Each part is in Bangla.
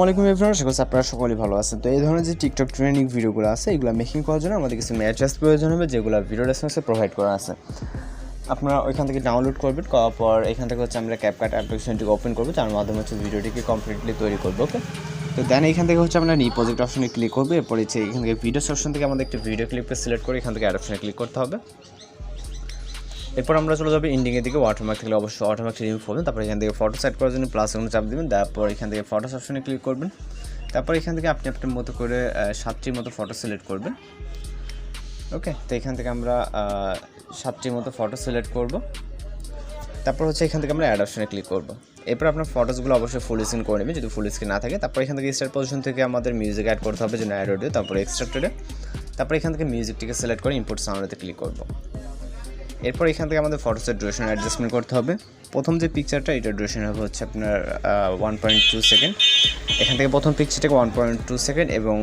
আসসালামু আলাইকুম এভরিওয়ান, আশা করছি আপনারা সকলেই ভালো আছেন। তো এই ধরনের যে টিকটক ট্রেন্ডিং ভিডিওগুলো আছে এগুলো মেকিং করার জন্য আমাদের কিছু ম্যাচেস প্রয়োজন হবে, যেগুলো ভিডিও রেসপন্সে প্রোভাইড করা আছে। আপনারা ওইখান থেকে ডাউনলোড করবেন, করার পর এখান থেকে হচ্ছে আমরা CapCut অ্যাপ্লিকেশনটিকে ওপেন করবো, যার মাধ্যমে হচ্ছে ভিডিওটিকে কমপ্লিটলি তৈরি করবো। ওকে, তো দেন এখান থেকে হচ্ছে আমরা নিউ প্রজেক্ট অপশনে ক্লিক করবো। এরপর হচ্ছে এখান থেকে ভিডিও অপশন থেকে আমাদের একটা ভিডিও ক্লিপকে সিলেক্ট করে এখান থেকে অ্যাড অপশনে ক্লিক করতে হবে। এরপর আমরা চলে যাবো এন্ডিংয়ের দিকে। ওয়াটারমার্ক থাকলে অবশ্যই ওয়াটারমার্কটি রিমুভ করবেন। তারপর এখান থেকে ফটো সেট করার জন্য প্লাস কোনো চাপ দেবেন, তারপর এখান থেকে ফটোস অপশনে ক্লিক করবেন। তারপর এখান থেকে আপনি আপনার মতো করে 7টির মতো ফটো সিলেক্ট করবেন। ওকে, তো এখান থেকে আমরা 7টির মতো ফটো সিলেক্ট করব। তারপর হচ্ছে এখান থেকে আমরা অ্যাড অপশনে ক্লিক করব। এরপর আপনার ফটোসগুলো অবশ্যই ফুল স্ক্রিন করে নেবেন, যদি ফুল স্ক্রিন না থাকে। তারপর এখান থেকে স্টার্ট পজিশন থেকে আমাদের মিউজিক অ্যাড করতে হবে, যেন অ্যাড অডিও, তারপর এক্সট্রাক্টেডে। তারপর এখান থেকে মিউজিকটিকে সিলেক্ট করে ইম্পোর্ট সাউন্ডেতে ক্লিক করব। এরপর এখান থেকে আমাদের ফটোসের ডিউরেশন অ্যাডজাস্টমেন্ট করতে হবে। প্রথম যে পিকচারটা এটার ডিউরেশন হবে হচ্ছে আপনার 1.2 সেকেন্ড। এখান থেকে প্রথম পিকচারটাকে 1.2 সেকেন্ড এবং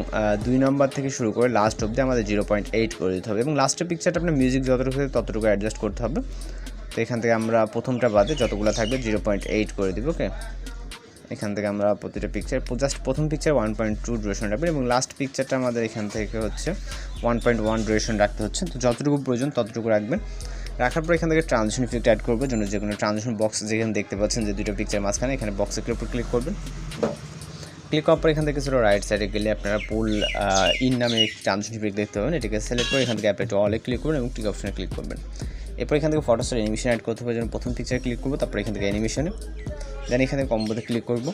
2 নম্বর থেকে শুরু করে লাস্ট অবধি আমাদের 0.8 করে দিতে হবে, এবং লাস্টের পিকচারটা আপনার মিউজিক যতটুকু ততটুকু অ্যাডজাস্ট করতে হবে। তো এখান থেকে আমরা প্রথমটা বাদে যতগুলো থাকবে 0.8 করে দিব। ওকে, এখান থেকে আমরা প্রতিটা পিকচার জাস্ট প্রথম পিকচার 1.2 ডিউরেশন রাখবেন, এবং লাস্ট পিকচারটা আমাদের এখান থেকে হচ্ছে 1.1 ডিউরেশন রাখতে হচ্ছে। তো যতটুকু প্রয়োজন ততটুকু রাখবেন। রাখার পর এখান থেকে ট্রানজিশন ইফেক্ট অ্যাড করবো, জন্য যে কোনো ট্রানজিশন বক্স যেখানে দেখতে পাচ্ছেন যে দুটো পিকচার মাঝখানে, এখানে বক্সের উপর ক্লিক করবেন। ক্লিক করার পর এখান থেকে ছোটো রাইট সাইডে গেলে আপনারা পুল ইন নামে একটি ট্রানজিশন ইফেক্ট দেখতে পাবেন। এটাকে সিলেক্ট করে এখান থেকে অ্যাপ্লাই টু অলে ক্লিক করবেন এবং টিক অপশনে ক্লিক করবেন। এরপর এখান থেকে ফটোসের অ্যানিমেশন অ্যাড করতে হবে, যেন প্রথম পিকচারে ক্লিক করবো, তারপর এখান থেকে অ্যানিমেশনে, দেন এখানে কম্বোতে ক্লিক করবো।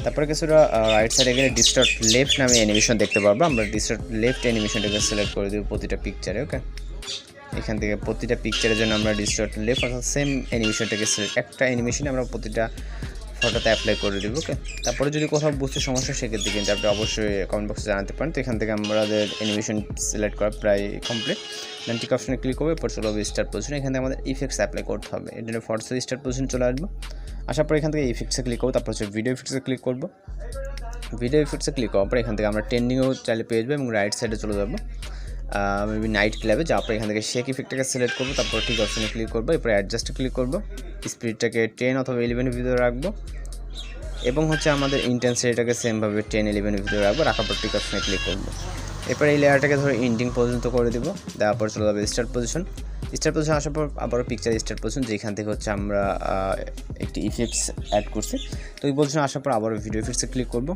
তারপরে কিছুটা রাইট সাইডে গেলে ডিস্টার্ট লেফট নামে অ্যানিমেশন দেখতে পারবো। আমরা ডিস্টার্ট লেফট অ্যানিমেশনটাকে সিলেক্ট করে দেবো প্রতিটা পিকচারে। ওকে, এখান থেকে প্রতিটা পিকচারের জন্য আমরা ডিস্টার্ট লেফট অর্থাৎ সেম অ্যানিমেশনটাকে একটা অ্যানিমেশনে আমরা প্রতিটা ফটোতে অ্যাপ্লাই করে দেবো। ওকে, তারপরে যদি কোথাও বুঝতে সমস্যা সেক্ষেত্রে কিন্তু আপনি অবশ্যই কমেন্ট বক্সে জানাতে পারেন। তো এখান থেকে আমাদের অ্যানিমেশন সিলেক্ট করা প্রায় কমপ্লিট। দেন টিক অপশনে ক্লিক করবো। এরপর চলে হবে স্টার্ট পজিশন। এখান থেকে আমাদের ইফেক্টস অ্যাপ্লাই করতে হবে, এর জন্য ফটোসের স্টার্ট পজিশন চলে আসবো। আসার পর এখান থেকে ইফেক্টসে ক্লিক করবো, তারপর হচ্ছে ভিডিও ইফেক্টসে ক্লিক করবো। ভিডিও ইফেক্টসে ক্লিক করার পর এখান থেকে আমরা ট্রেন্ডিংও চাইলে পেয়ে যাবো, এবং রাইট সাইডে চলে যাবো মেবি নাইট ক্লাবে, যা আপনার এখান থেকে শেক ইফেক্টটাকে সিলেক্ট করবো। তারপর ঠিক অপশনে ক্লিক করবো। এরপর অ্যাডজাস্টে ক্লিক করবো, স্পিডটাকে 10 অথবা 11 ভিতরে রাখবো, এবং হচ্ছে আমাদের ইন্টেন্সিটিটাকে সেমভাবে 10-11 ভিতরে রাখবো। রাখার পর ঠিক অপশনে ক্লিক করবো। এরপর এই লেয়ারটাকে ধরে এন্ডিং পর্যন্ত করে দেবো। দেওয়ার পর চলে যাবে স্টার্ট পজিশন। স্টার্ট পজিশন আসার পর আবারও পিকচার স্টার্ট পজিশন, যেখান থেকে হচ্ছে আমরা একটি ইফেক্টস অ্যাড করছি। তো এই পজিশন আসার পর আবারও ভিডিও ইফেক্টসে ক্লিক করবো।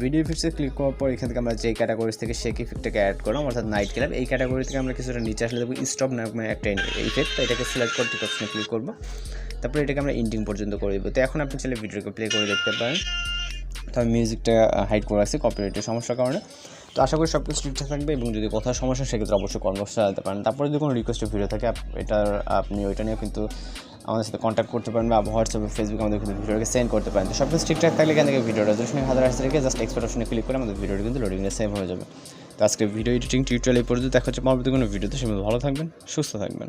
ভিডিও ইফেক্টসে ক্লিক করার পর এখান থেকে আমরা যে ক্যাটাগরিজ থেকে শেক ইফেক্টটাকে অ্যাড করলাম, অর্থাৎ নাইট ক্লাব, এই ক্যাটাগরি থেকে আমরা কিছুটা নিচে আসলে দেখবো স্টপ নামে একটা ইফেক্ট। তো এটাকে সিলেক্ট করে ঠিক অপশনে ক্লিক করবো। তারপরে এটাকে আমরা এন্ডিং পর্যন্ত করে দেবো। তো এখন আপনি চাইলে ভিডিওকে প্লে করে দেখতে পারেন। তো আমি মিউজিকটা হাইড করে রাখছি কপিরাইটের সমস্যার কারণে। তো আশা করি সব কিছু ঠিকঠাক থাকবে, এবং যদি কোথাও সমস্যা সেক্ষেত্রে অবশ্যই কমেন্ট বক্সে জানাতে পারেন। তারপরে যদি কোনো রিকোয়েস্টের ভিডিও থাকে আপনি ওইটা নিয়েও কিন্তু আমাদের সাথে কন্ট্যাক্ট করতে পারেন, বা হোয়াটসঅ্যাপে ফেসবুকে আমাদের কিন্তু ভিডিওটাকে সেন্ড করতে পারেন। তো সব কিছু ঠিকঠাক থাকলে এখান থেকে ভিডিও রেজলিউশন 1000 আসতে রেখে জাস্ট এক্সপোর্ট অপশনে ক্লিক করে আমাদের ভিডিওটি কিন্তু লোডিংয়ে সেভ হয়ে যাবে। তো আজকে ভিডিও এডিটিং টিউটোরিয়াল এই পর্যন্ত দেখা হচ্ছে পরবর্তী কোনো ভিডিওতে। সে ভালো থাকবেন, সুস্থ থাকবেন।